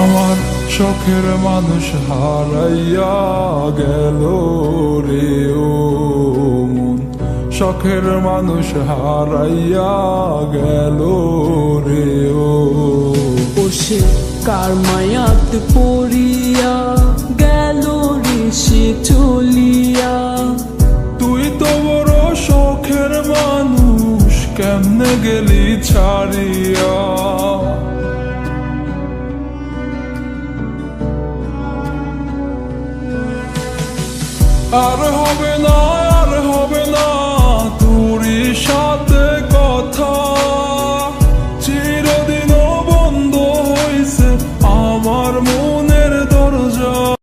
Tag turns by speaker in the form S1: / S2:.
S1: আমার শখের মানুষ হারাইয়া গেল রে ও মন, শখের মানুষ হারাইয়া গেল রে ও।
S2: সে কার মায়াত পড়িয়া গেল রে সে চলিয়া।
S1: তুই তো বড় শখের মানুষ, কেমনে গেলি ছাড়িয়া। আর হবে না